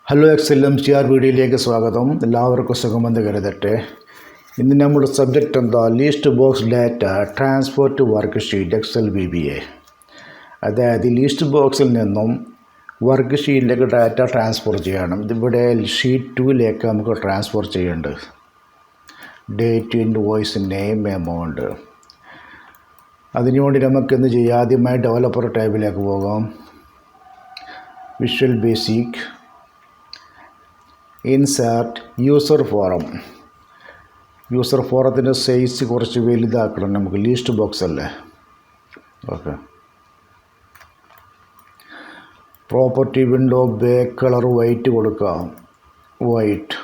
Hello ExcelMcr വീഡിയോയിലേക്ക് സ്വാഗതം. എല്ലാവർക്കും സുഖമെന്ന് കരുതട്ടെ. ഇന്ന് നമ്മുടെ സബ്ജക്റ്റ് എന്താ? List box data transfer to worksheet Excel VBA. അതായത് ലീസ്റ്റ് ബോക്സിൽ നിന്നും വർക്ക് ഷീറ്റിലേക്ക് ഡാറ്റ ട്രാൻസ്ഫർ ചെയ്യണം. ഇതിവിടെ ഷീറ്റ് 2ലേക്ക് നമുക്ക് ട്രാൻസ്ഫർ ചെയ്യേണ്ടത്. Date, invoice, name, amount. അതിനുവേണ്ടി നമുക്ക് എന്ത് ചെയ്യാം? ആദ്യമായി ഡെവലപ്പർ ടാബിലേക്ക് പോകാം. Visual basic, insert, user form. User ഫോറത്തിൻ്റെ സൈസ് കുറച്ച് വലുതാക്കണം നമുക്ക്, ലീസ്റ്റ് ബോക്സ് അല്ലേ. Okay. Property window back colour white കൊടുക്കാം. വൈറ്റ്.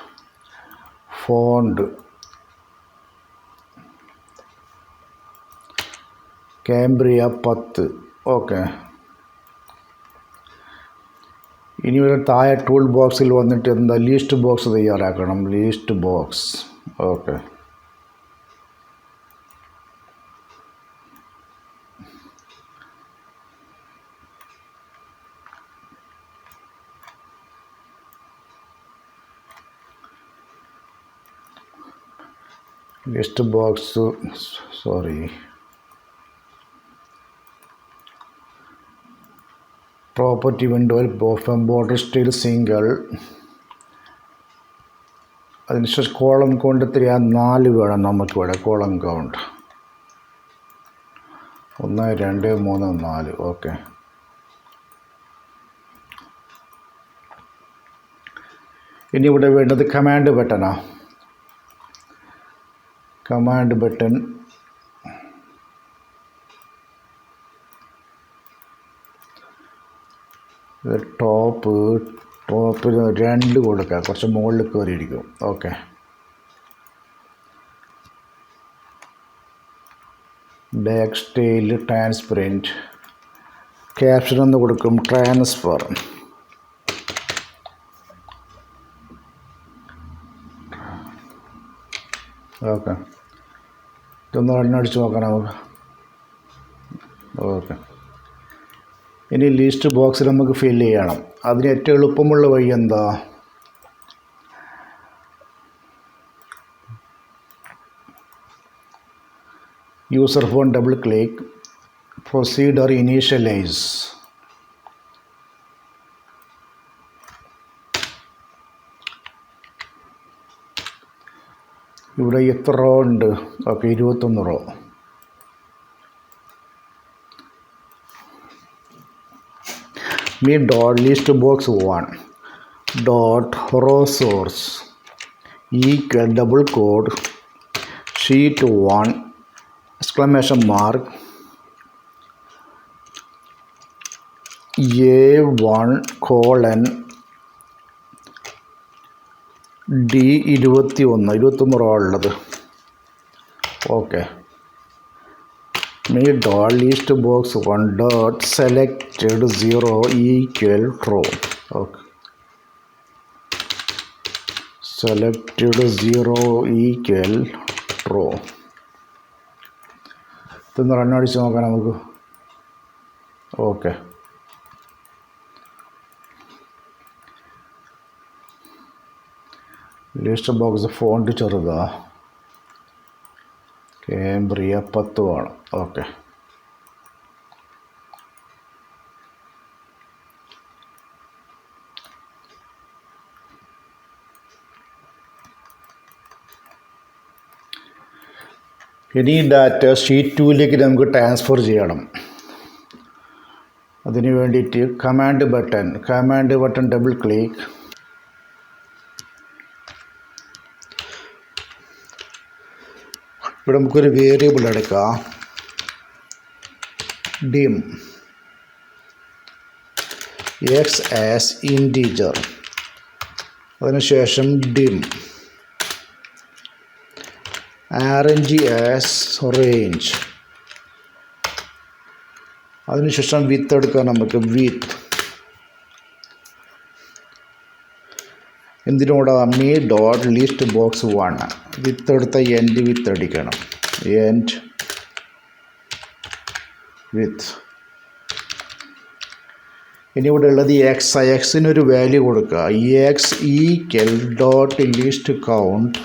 Font Cambria 10. ഓക്കെ. ഇനി ഒരു താഴെ ടൂൾ ബോക്സിൽ വന്നിട്ട് എന്താ ലീസ്റ്റ് ബോക്സ് തയ്യാറാക്കണം. List box. Okay. List box property വിൻഡോയിൽ ബോർഡർ സ്റ്റൈൽ സിംഗിൾ. അതിനുശേഷം കോളം കൗണ്ട് 4 വേണം നമുക്കിവിടെ. Column count 1 2 3 4. ഓക്കെ. ഇനി ഇവിടെ വേണ്ടത് കമാൻഡ് ബട്ടനാണ്. കമാൻഡ് ബട്ടൺ ടോപ്പിൽ 2 കൊടുക്കുക, കുറച്ച് മുകളിൽ കയറിയിരിക്കും. Okay. Back style transparent. Caption ഒന്ന് കൊടുക്കും, ട്രാൻസ്ഫർ. ഓക്കെ. ഇതൊന്ന് എണ്ണടിച്ച് നോക്കാം നമുക്ക്. ഓക്കെ. ഇനി ലിസ്റ്റ് ബോക്സിൽ നമുക്ക് ഫില്ല് ചെയ്യണം. അതിന് ഏറ്റവും എളുപ്പമുള്ള വഴി എന്താ? User form double click, proceed or initialise. ഇവിടെ എത്ര റോ ഉണ്ട്? ഓക്കെ, 21 row. Me dot list box 1 dot row source equal double quote sheet 1 exclamation mark A1 colon D21 row ഉള്ളത്. Okay. Me dot list box 1 dot selected 0 equal row. Okay. Selected 0 equal row. ഇതൊന്ന് റണ്ണടിച്ച് നോക്കാം നമുക്ക്. Okay. List box font ചെറുതാ. Cambria 10 വേണം. Okay. ഇനി data sheet 2ലേക്ക് നമുക്ക് transfer ചെയ്യണം. അതിന് വേണ്ടിയിട്ട് കമാൻഡ് ബട്ടൺ ഡബിൾ ക്ലിക്ക്. ഇവിടെ നമുക്കൊരു വേരിയബിൾ എടുക്കാം. dim x as integer. അതിനുശേഷം dim arrange as range. അതിനുശേഷം വിത്ത് എടുക്കാം നമുക്ക്. വിത്ത് എന്തിനോടാ? me dot list box 1 വിത്ത് എടുത്ത എൻഡ് വിത്ത് അടിക്കണം. End with. ഇനി ഇവിടെ ഉള്ളത് എക്സിനൊരു വാല്യൂ കൊടുക്കുക. X equal dot list count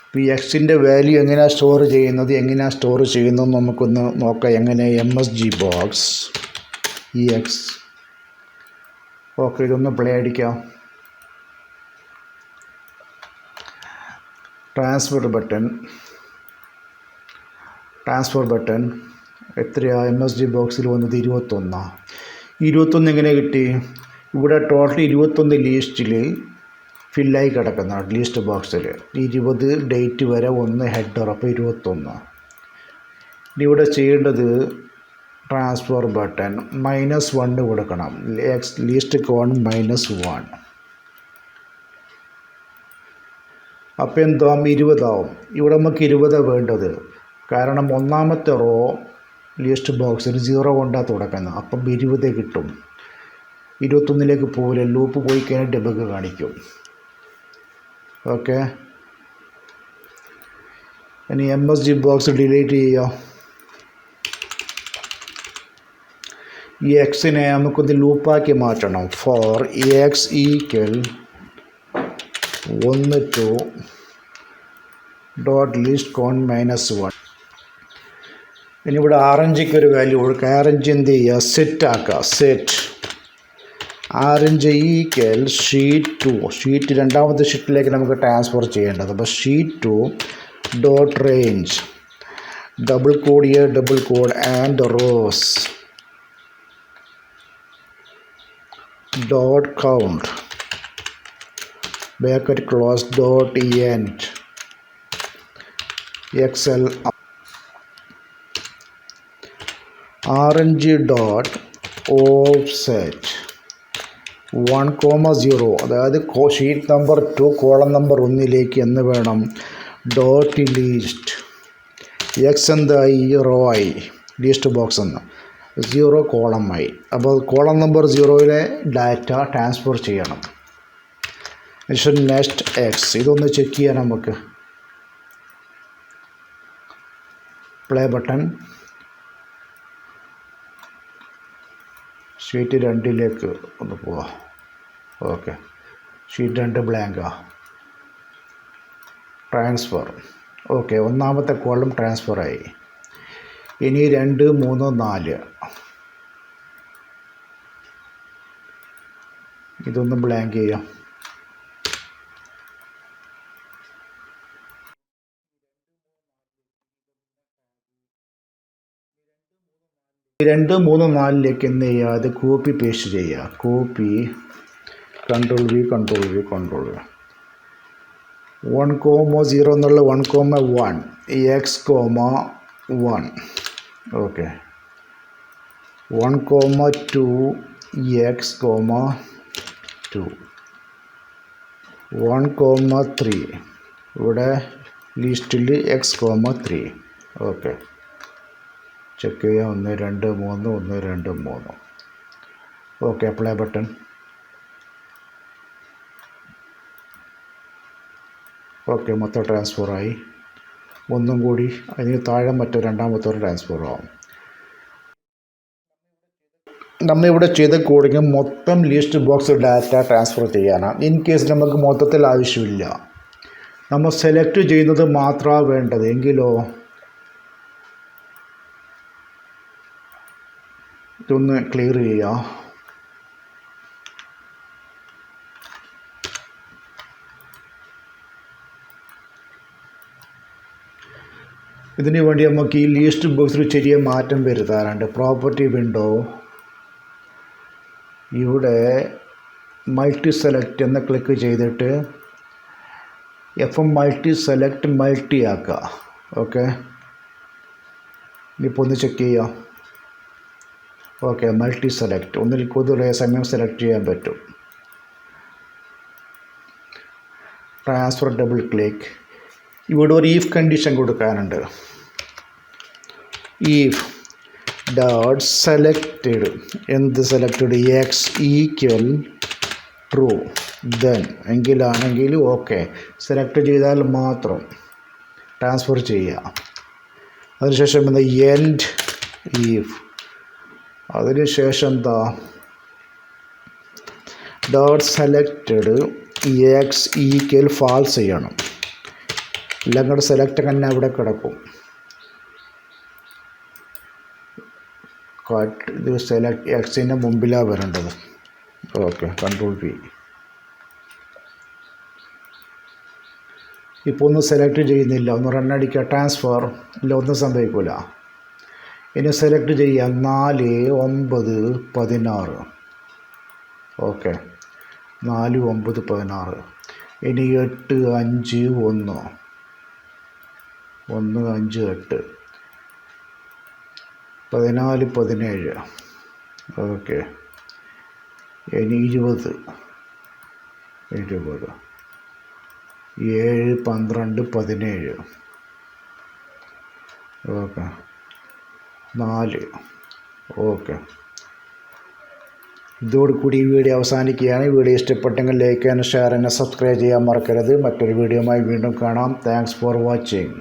ഇപ്പോൾ ഈ എക്സിൻ്റെ വാല്യൂ എങ്ങനെയാണ് സ്റ്റോർ ചെയ്യുന്നത് നമുക്കൊന്ന് നോക്കാം. എങ്ങനെ MSG box എക്സ്. ഓക്കെ, ഇതൊന്ന് പ്ലേ അടിക്കാം. ട്രാൻസ്ഫർ ബട്ടൺ എത്രയാണ് MSG ബോക്സിൽ വന്നത്? 21. 21 എങ്ങനെ കിട്ടി? ഇവിടെ ടോട്ടൽ 21 ലീസ്റ്റിൽ ഫില്ലായി കിടക്കുന്ന ലീസ്റ്റ് ബോക്സിൽ 20 ഡേറ്റ് വരെ 1 ഹെഡർ, അപ്പോൾ 21. ഇനി ഇവിടെ ചെയ്യേണ്ടത് ട്രാൻസ്ഫർ ബട്ടൺ -1 കൊടുക്കണം. ലീസ്റ്റ് കോൺ -1. അപ്പോൾ എന്താവും? 20 ആവും. ഇവിടെ നമുക്ക് 20 വേണ്ടത്, കാരണം ഒന്നാമത്തെ റോ ലീസ്റ്റ് ബോക്സിൽ 0 കൊണ്ടാണ് തുടക്കുന്നത്. അപ്പം 20 കിട്ടും. 21ലേക്ക് പോകില്ല. ലൂപ്പ് പോയി കഴിഞ്ഞാൽ ഡെബഗ് കാണിക്കും. ഓക്കെ, ഇനി MSG ബോക്സ് ഡിലീറ്റ് ചെയ്യുക. ഈ എക്സിനെ നമുക്കൊന്ന് ലൂപ്പാക്കി മാറ്റണം. For X equal 1 to dot list കോൺ -1. ഇനി ഇവിടെ RNGക്ക് ഒരു വാല്യൂ കൊടുക്കുക. RNG എന്ത് ചെയ്യുക? സെറ്റ് ആക്കുക. സെറ്റ് RNG ഈക്വൽ ഷീറ്റ് രണ്ടാമത്തെ ഷീറ്റിലേക്ക് നമുക്ക് ട്രാൻസ്ഫർ ചെയ്യേണ്ടത്. അപ്പോൾ sheet 2 dot range double quote and rows dot count bracket close dot end Excel RNG dot offset 1,0, അതായത് ഷീറ്റ് നമ്പർ 2 കോളം നമ്പർ 1ലേക്ക് എന്ന് വേണം. ഡോട്ട് ലീസ്റ്റ് എക്സ് എന്തായി? റോ ആയി. ലീസ്റ്റ് ബോക്സ് എന്ന് 0 കോളമായി. അപ്പോൾ കോളം നമ്പർ 0യിലെ ഡാറ്റ ട്രാൻസ്ഫർ ചെയ്യണം. Next X. ഇതൊന്ന് ചെക്ക് ചെയ്യാൻ നമുക്ക്. Play button. ഷീറ്റ് 2ലേക്ക് ഒന്ന് പോവാം. ഓക്കെ, ഷീറ്റ് 2 ബ്ലാങ്കാ. ട്രാൻസ്ഫർ. ഓക്കെ, ഒന്നാമത്തെ കോളം ട്രാൻസ്ഫറായി. ഇനി 2, 3, 4 ഇതൊന്ന് ബ്ലാങ്ക് ചെയ്യാം. രണ്ട് 3, 4ലേക്ക് എന്ത് ചെയ്യുക? അത് കോപ്പി പേസ്റ്റ് ചെയ്യുക. കോപ്പി കൺട്രോൾ V 1,0 എന്നുള്ള 1,1 x,1. ഓക്കെ, 1,2 x,2 1,3 ഇവിടെ ലിസ്റ്റിൽ x,3. ഓക്കെ, ചെക്ക് ചെയ്യാം. 1, 2, 3 1, 2, 3. Okay, play button. ഓക്കെ, മൊത്തം ട്രാൻസ്ഫറായി. ഒന്നും കൂടി അതിന് താഴെ രണ്ടാമത്തെ ട്രാൻസ്ഫർ ആവും. നമ്മളിവിടെ ചെയ്ത കോഡിങ് മൊത്തം ലിസ്റ്റ് ബോക്സ് ഡാറ്റ ട്രാൻസ്ഫർ ചെയ്യാനാണ്. ഇൻ കേസ് നമുക്ക് മൊത്തത്തിൽ ആവശ്യമില്ല, നമ്മൾ സെലക്ട് ചെയ്യുന്നത് മാത്രമാണ് വേണ്ടത് എങ്കിലോ ഇതൊന്ന് ക്ലിയർ ചെയ്യുക. ഇതിനു വേണ്ടി നമുക്ക് ഈ ലിസ്റ്റ് ബോക്സിൽ ചെറിയ മാറ്റം വരുത്താറുണ്ട്. പ്രോപ്പർട്ടി വിൻഡോ, ഇവിടെ മൾട്ടി സെലക്ട് എന്ന് ക്ലിക്ക് ചെയ്തിട്ട് മൾട്ടി സെലക്ട് മൾട്ടി ആക്കുക. ഓക്കെ, ഇനിയിപ്പോൾ ഒന്ന് ചെക്ക് ചെയ്യാം. ഓക്കെ, മൾട്ടി സെലക്ട് ഒന്നിൽ കൂടുതൽ സമയം സെലക്ട് ചെയ്യാൻ പറ്റും. Transfer double click. ഇവിടെ ഒരു ഈഫ് കണ്ടീഷൻ കൊടുക്കാനുണ്ട്. ഈഫ് ഡോട്ട് സെലക്റ്റഡ് എന്ത് selected? X equal true then എങ്കിലാണെങ്കിൽ ഓക്കെ. സെലക്ട് ചെയ്താൽ മാത്രം ട്രാൻസ്ഫർ ചെയ്യുക. അതിനുശേഷം എന്താ എൻഡ് ഈഫ്. അതിനുശേഷം എന്താ dot selected X equal false ചെയ്യണം. എല്ലാം കൂടെ സെലക്ട് തന്നെ അവിടെ കിടക്കും. ഇത് സെലക്ട് എക്സിൻ്റെ മുമ്പിലാണ് വരേണ്ടത്. Okay, control P. ഇപ്പോൾ ഒന്നും സെലക്ട് ചെയ്യുന്നില്ല, ഒന്ന് റണ്ണടിക്കുക, ട്രാൻസ്ഫർ ഇല്ല, ഒന്നും സംഭവിക്കില്ല. ഇനി സെലക്ട് ചെയ്യാം 4, 9, 16. ഓക്കെ, 4, 9, 16. ഇനി 8, 5, 1, 1, 5, 8, 14, 17. ഓക്കെ, ഇനി 20, 7, 12, 17. ഓക്കെ, 4. ഓക്കെ, ഇതോടുകൂടി ഈ വീഡിയോ അവസാനിക്കുകയാണ്. വീഡിയോ ഇഷ്ടപ്പെട്ടെങ്കിൽ ലൈക്ക് ചെയ്യാനും ഷെയർ ചെയ്യാനും സബ്സ്ക്രൈബ് ചെയ്യാൻ മറക്കരുത്. മറ്റൊരു വീഡിയോയുമായി വീണ്ടും കാണാം. Thanks for watching.